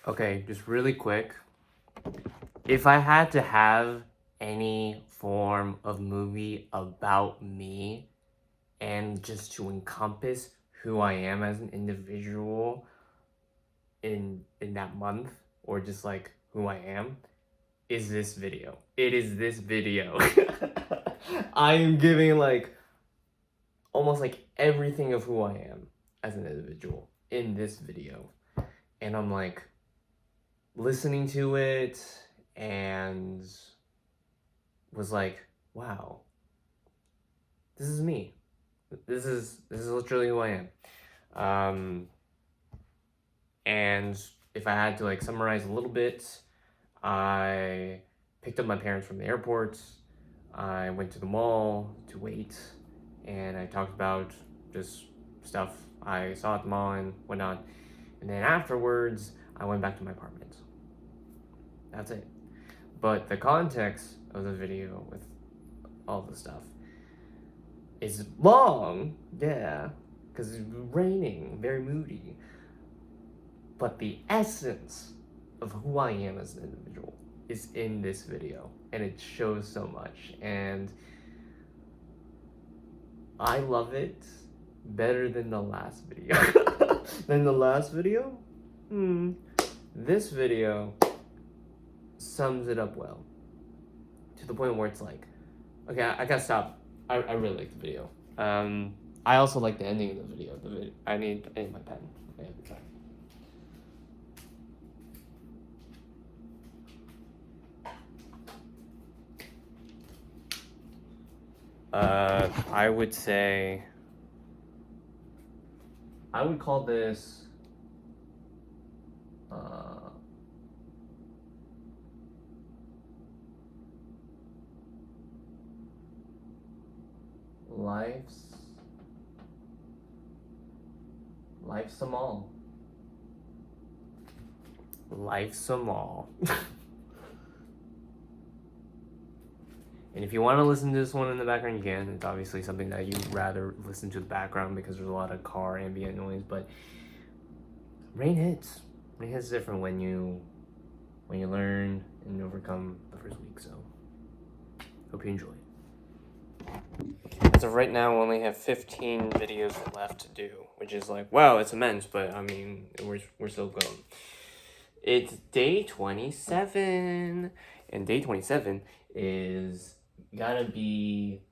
Okay, just really quick. If I had to have any form of movie about me and just to encompass who I am as an individual in that month, or just like who I am, is this video. It is this video. I am giving like almost like everything of who I am as an individual in this video. And I'm like listening to it and was like, wow, this is me. This is literally who I am. And if I had to like summarize a little bit, I picked up my parents from the airport. I went to the mall to wait, and I talked about just stuff I saw at the mall and whatnot. And then afterwards, I went back to my apartment. That's it. But the context of the video with all the stuff is long, yeah, because it's raining, very moody. But the essence of who I am as an individual is in this video, and it shows so much, and I love it better than the last video. This video sums it up well, to the point where it's like, okay, I gotta stop. I really like the video. I also like the ending of the video. I need my pen. Okay, sorry. I would say, I would call this Life's a mall. Life's a mall. And if you want to listen to this one in the background, you can. It's obviously something that you'd rather listen to the background because there's a lot of car ambient noise, but rain hits. Rain hits different when you learn and overcome the first week, so hope you enjoy. As of right now, we only have 15 videos left to do, which is like, wow, it's immense, but I mean, we're still going. It's day 27, and day 27 is gotta be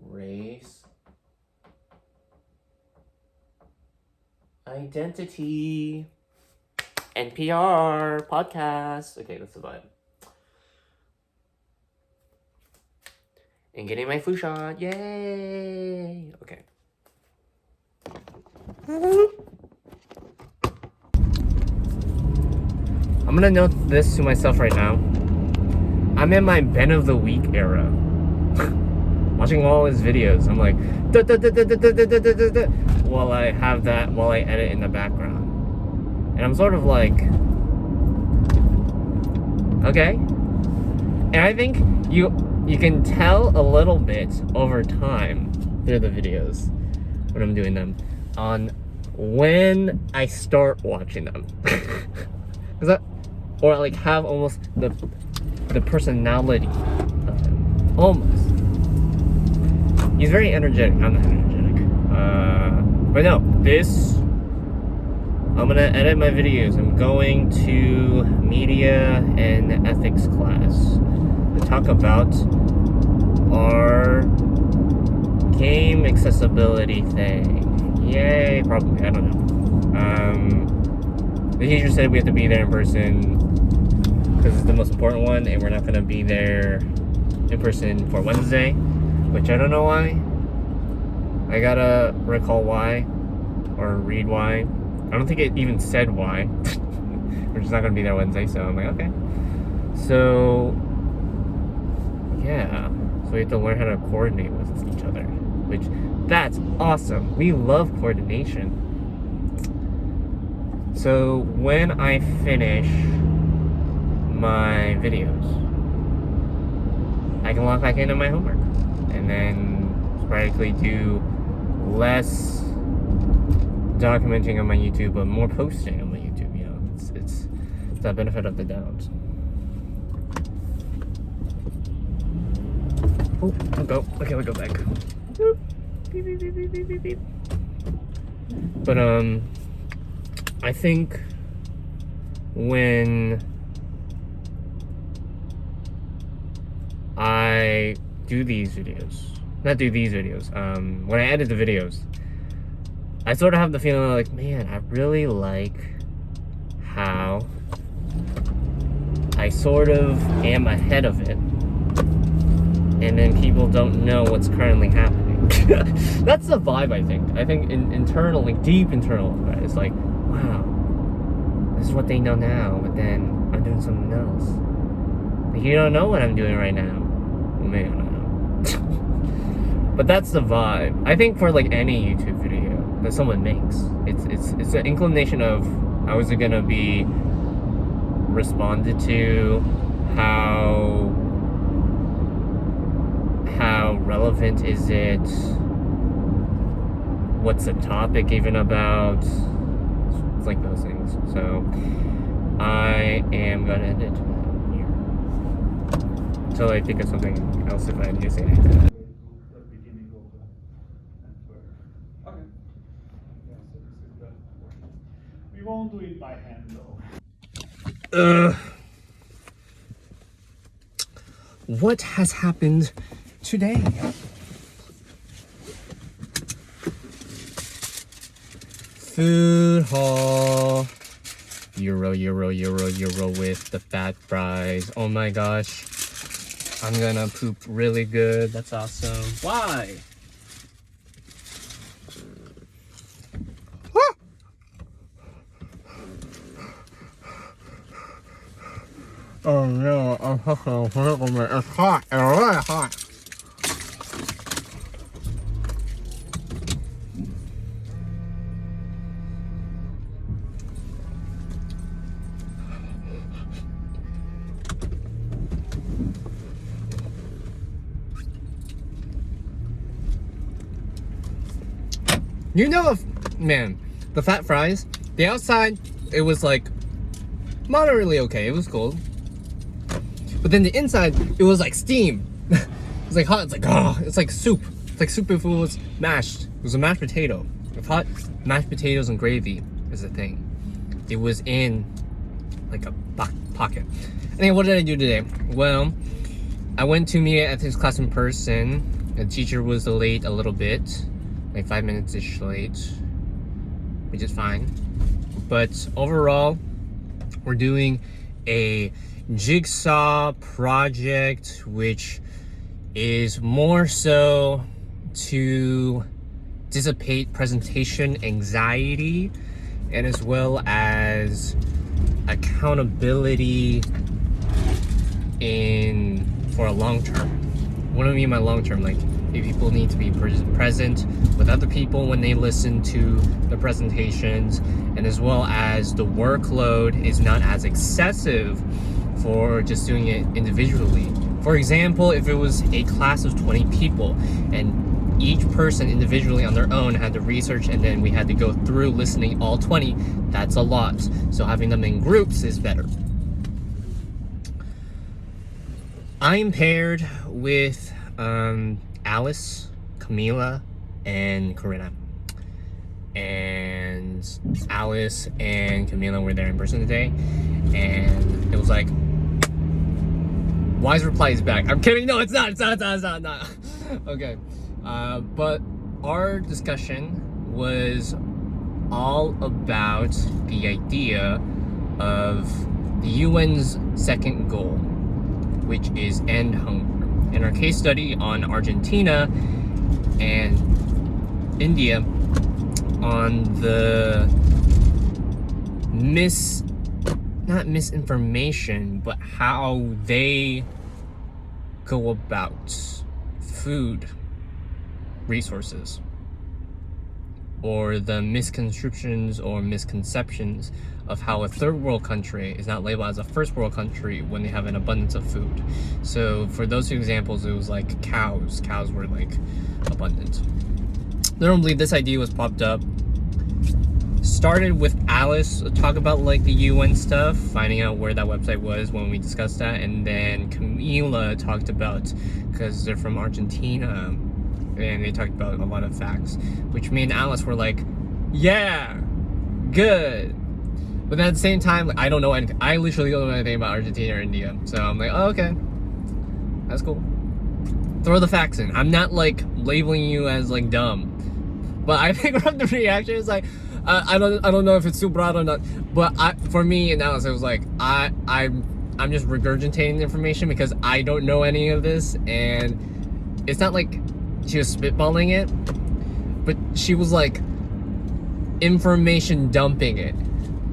race, identity, NPR, podcast. Okay, that's the vibe. And getting my flu shot, yay! Okay. I'm gonna note this to myself right now. I'm in my Ben of the Week era. Watching all his videos, I'm like, while I edit in the background. And I'm sort of like, okay. And I think you can tell a little bit over time through the videos when I'm doing them on when I start watching them. Or like have almost the personality of him. Almost. He's very energetic. I'm not energetic. But no, I'm gonna edit my videos. I'm going to media and ethics class to talk about our game accessibility thing. Yay, probably. I don't know. The teacher said we have to be there in person because it's the most important one, and we're not gonna be there in person for Wednesday, which I don't know why. I gotta recall why, or read why. I don't think it even said why. We're just not gonna be there Wednesday, so I'm like, okay. So, yeah. So we have to learn how to coordinate with each other, which, that's awesome. We love coordination. So when I finish my videos, I can log back into my homework and then sporadically do less documenting on my YouTube, but more posting on my YouTube. You know, it's the benefit of the doubt. Oh, I'll go. Okay, we'll go back. Boop. Beep, beep, beep, beep, beep, beep. But I think when I do these videos, when I edit the videos, I sort of have the feeling like, man, I really like how I sort of am ahead of it, and then people don't know what's currently happening. That's the vibe, I think. I think internal, like deep internal, it's like, wow, this is what they know now, but then I'm doing something else. Like, you don't know what I'm doing right now. Well, maybe I don't know. But that's the vibe. I think for like any YouTube video that someone makes, it's an inclination of how is it gonna be responded to, how relevant is it, what's the topic even about. It's like those things. So I am gonna end it here until I think of something else if I need to say anything. We won't do it by hand though. What has happened today? Food haul. Euro with the fat fries. Oh my gosh. I'm gonna poop really good. That's awesome. Why? Oh no, I'm fucking it's hot, it's really hot. You know, man, the fat fries, the outside, it was like moderately okay, it was cold. But then the inside, it was like steam. It's like hot, it's like, oh, it's like soup. It's like soup if it was mashed. It was a mashed potato. If hot mashed potatoes and gravy is a thing. It was in like a pocket. Anyway, what did I do today? Well, I went to meet at his class in person. The teacher was late a little bit, like 5 minutes-ish late, which is fine. But overall, we're doing a jigsaw project, which is more so to dissipate presentation anxiety and as well as accountability for a long term. What do I mean by long term? Like, people need to be present with other people when they listen to the presentations, and as well as the workload is not as excessive for just doing it individually. For example, if it was a class of 20 people and each person individually on their own had to research and then we had to go through listening all 20, that's a lot. So having them in groups is better. I'm paired with Alice, Camila, and Corinna. And Alice and Camila were there in person today, and it was like, Wise reply is back. I'm kidding. No, it's not. Okay. But our discussion was all about the idea of the UN's second goal, which is end hunger. In our case study on Argentina and India, on the not misinformation, but how they go about food resources. or the misconceptions or misconceptions of how a third world country is not labeled as a first world country when they have an abundance of food. So for those two examples, it was like cows. Cows were like abundant. Normally, this idea was popped up. Started with Alice talk about like the UN stuff, finding out where that website was when we discussed that, and then Camila talked about, because they're from Argentina, and they talked about a lot of facts, which me and Alice were like, yeah, good. But then at the same time, like, I don't know anything. I literally don't know anything about Argentina or India, so I'm like, oh, okay, that's cool. Throw the facts in. I'm not like labeling you as like dumb, but I think from the reaction, it's like, I don't know if it's too broad or not, but for me and Alice, it was like I'm just regurgitating the information because I don't know any of this, and it's not like she was spitballing it, but she was like information dumping it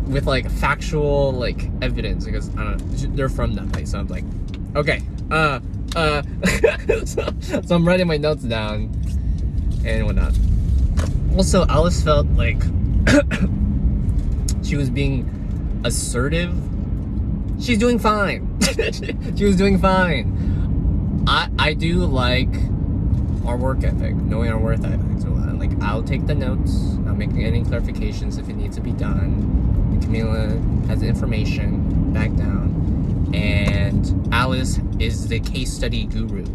with like factual like evidence, because I don't know, they're from that place, so I'm like, okay, so I'm writing my notes down and whatnot. Also, Alice felt like she was being assertive. She's doing fine. She was doing fine. I do like our work ethic, knowing our work ethic. So like, I'll take the notes. I'll make any clarifications if it needs to be done. And Camila has the information back down, and Alice is the case study guru,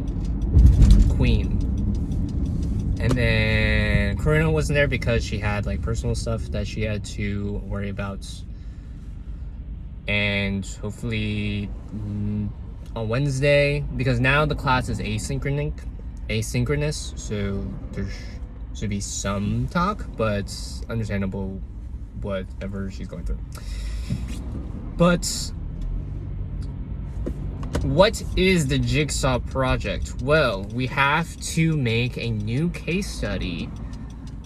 queen. And then Karina wasn't there because she had like personal stuff that she had to worry about. And hopefully on Wednesday, because now the class is asynchronous, so there should be some talk, but understandable whatever she's going through. But what is the Jigsaw project? Well, we have to make a new case study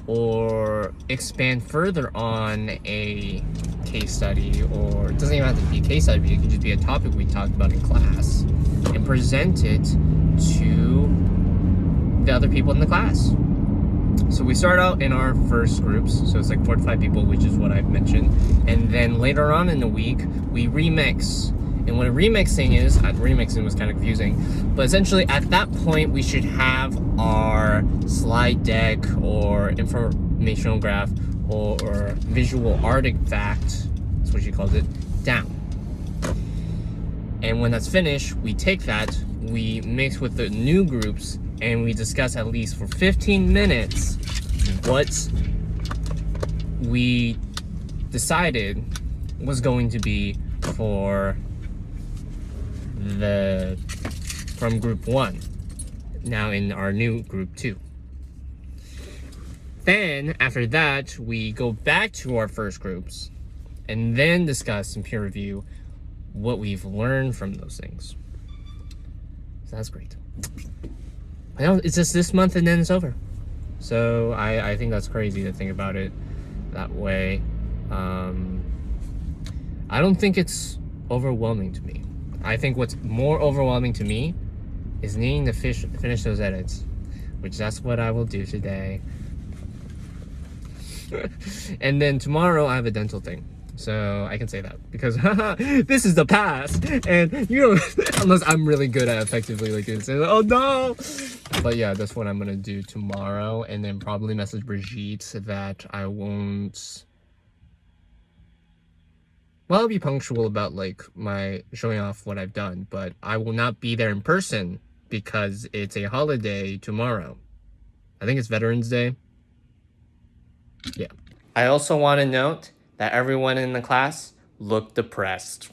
or expand further on a case study, or it doesn't even have to be a case study, it can just be a topic we talked about in class, and present it to the other people in the class. So we start out in our first groups, so it's like 4 to 5 people, which is what I've mentioned, and then later on in the week we remix. And what a remixing is, remixing was kind of confusing, but essentially at that point we should have our slide deck or informational graph or visual artifact, that's what she calls it, down. And when that's finished, we take that, we mix with the new groups, and we discuss at least for 15 minutes what we decided was going to be from group 1, now in our new group 2. Then after that we go back to our first groups and then discuss and peer review what we've learned from those things. So that's great. I know it's just this month and then it's over, so I think that's crazy to think about it that way. I don't think it's overwhelming to me. I think what's more overwhelming to me is needing to finish those edits, which that's what I will do today. And then tomorrow I have a dental thing, so I can say that because this is the past, and you know, unless I'm really good at effectively like saying, oh no. But yeah, that's what I'm gonna do tomorrow, and then probably message Brigitte that I won't. Well, I'll be punctual about like my showing off what I've done, but I will not be there in person because it's a holiday tomorrow. I think it's Veterans Day. Yeah. I also want to note that everyone in the class looked depressed.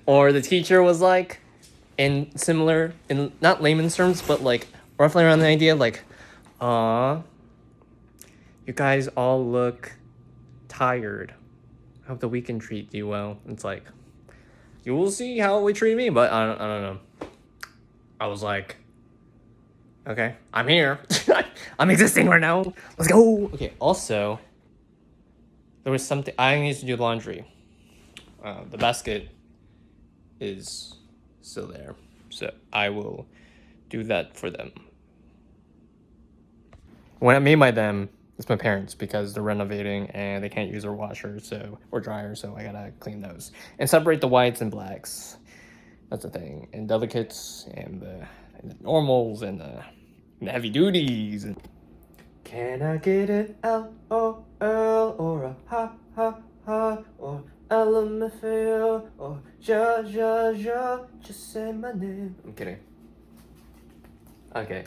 Or the teacher was like, in not layman's terms, but like roughly around the idea, like, you guys all look tired. I hope the weekend treat you well. It's like, you will see how we treat me, but I don't know. I was like, okay, I'm here. I'm existing right now. Let's go. Okay, also, there was something, I need to do laundry. The basket is still there, so I will do that for them. When I mean by them, It's my parents because they're renovating and they can't use their washer or dryer, so I gotta clean those and separate the whites and blacks. That's the thing. And delicates and the normals and the heavy duties. Can I get an L-O-L or a ha or LMFAO or ja, just say my name. I'm kidding. Okay.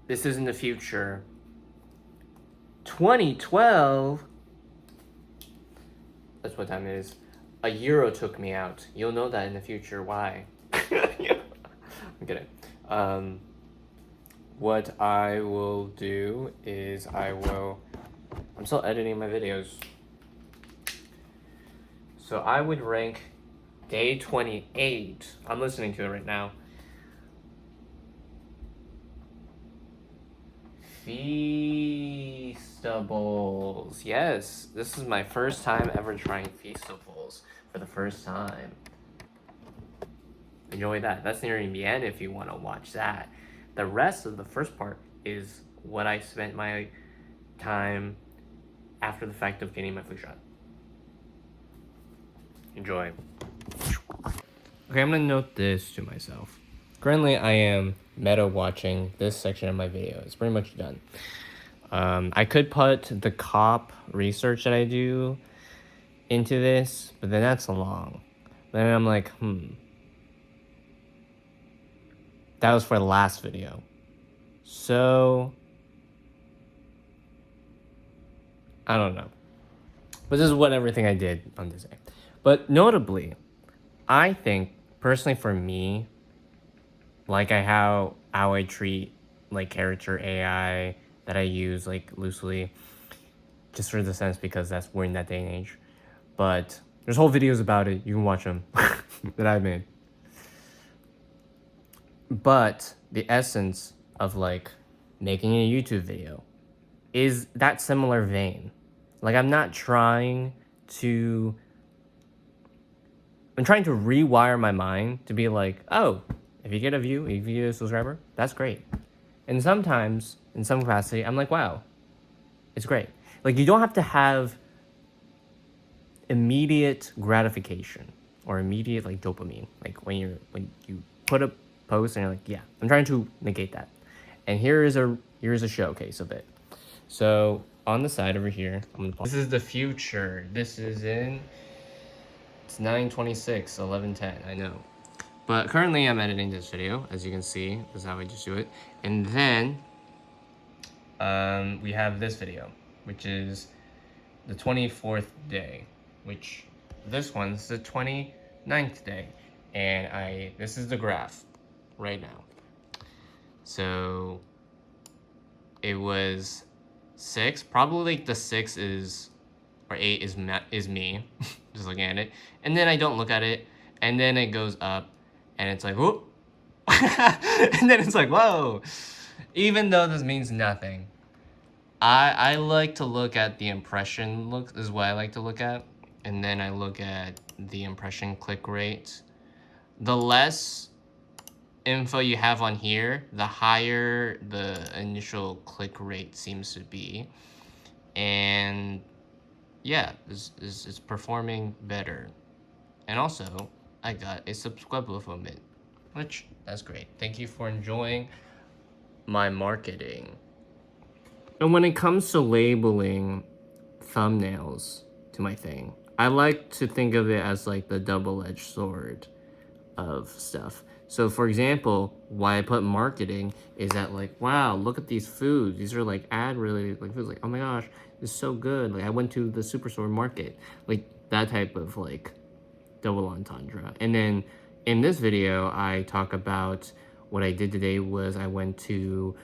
This is in the future. 2012. That's what time it is. A gyro took me out. You'll know that in the future. Why? I'm kidding. What I will do is I'm still editing my videos. So I would rank day 28. I'm listening to it right now. Feastables. Yes, this is my first time ever trying Feastables for the first time. Enjoy that. That's nearing the end if you want to watch that. The rest of the first part is what I spent my time after the fact of getting my flu shot. Enjoy. Okay, I'm gonna note this to myself. Currently, I am meta watching this section of my video. It's pretty much done. I could put the cop research that I do into this, but then that's long. Then I'm like, that was for the last video. So, I don't know. But this is what everything I did on this day. But notably, I think, personally for me, like how I treat like character AI that I use like loosely, just for the sense because we're in that day and age. But there's whole videos about it. You can watch them that I made. But the essence of like making a YouTube video is that similar vein. Like I'm trying to rewire my mind to be like, oh, if you get a view, if you get a subscriber, that's great. And sometimes, in some capacity, I'm like, wow, it's great. Like you don't have to have immediate gratification or immediate like dopamine. Like when you put a post and you're like, yeah, I'm trying to negate that. And here's a showcase of it. So on the side over here, this is the future. This is it's 9:26, 11:10, I know. But currently I'm editing this video, as you can see. This is how I just do it. And then we have this video, which is the 24th day, which this one's the 29th day. And this is the graph right now. So it was 6, probably like the 6 or 8 is me, just looking at it. And then I don't look at it, and then it goes up, and it's like, whoop. And then it's like, whoa. Even though this means nothing, I like to look at the impression looks is what I like to look at. And then I look at the impression click rate. The less info you have on here, the higher the initial click rate seems to be. And yeah, it's performing better. And also, I got a subscriber from it, which that's great. Thank you for enjoying my marketing. And when it comes to labeling thumbnails to my thing, I like to think of it as like the double-edged sword of stuff. So for example, why I put marketing is that like, wow, look at these foods. These are like ad related like foods. Like, oh my gosh, this is so good. Like I went to the superstore market. Like that type of like double entendre. And then in this video, I talk about what I did today was I went to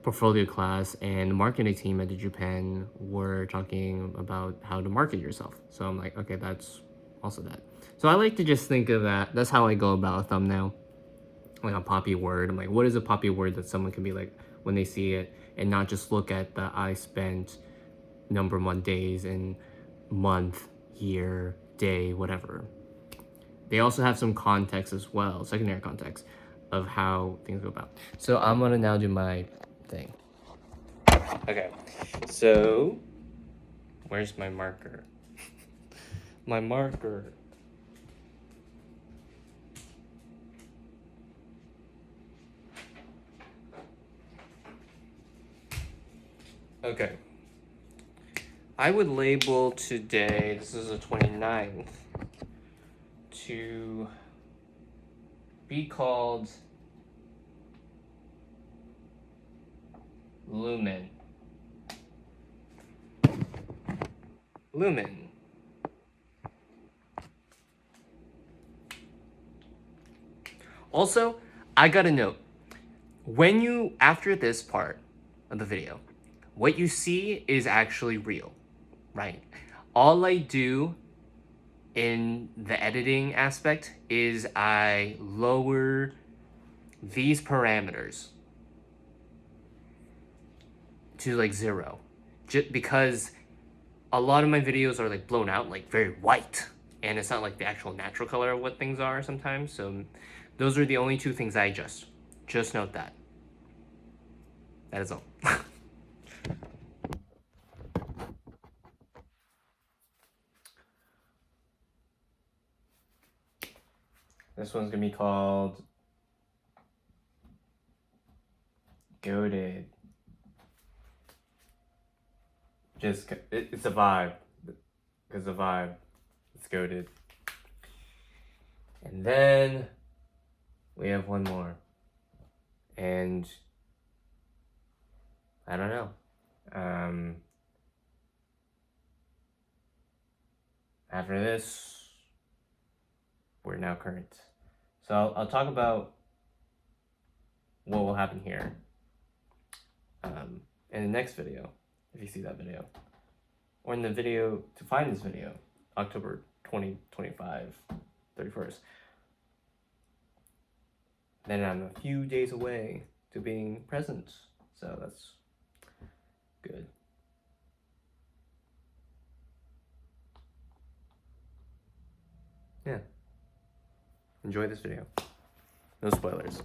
portfolio class and the marketing team at Japan were talking about how to market yourself. So I'm like, okay, that's also that. So I like to just think of that. That's how I go about a thumbnail. Like a poppy word. I'm like, what is a poppy word that someone can be like when they see it and not just look at the I spent number one days and month, year, day, whatever. They also have some context as well, secondary context of how things go about. So I'm gonna now do my thing. Okay, so where's my marker? My marker. Okay. I would label today, this is the 29th, to be called Lumen. Lumen. Also, I got a note. When you, after this part of the video, what you see is actually real, right? All I do in the editing aspect is I lower these parameters to like 0, just because a lot of my videos are like blown out, like very white, and it's not like the actual natural color of what things are sometimes. So those are the only two things I adjust. Just note that. That is all. This one's gonna be called Goated. Just, it's a vibe. It's a vibe. It's goated. And then we have one more. And I don't know. After this, we're now current. So I'll talk about what will happen here in the next video, if you see that video. Or in the video to find this video, October 2025, 31st. Then I'm a few days away to being present, so that's good. Yeah. Enjoy this video. No spoilers.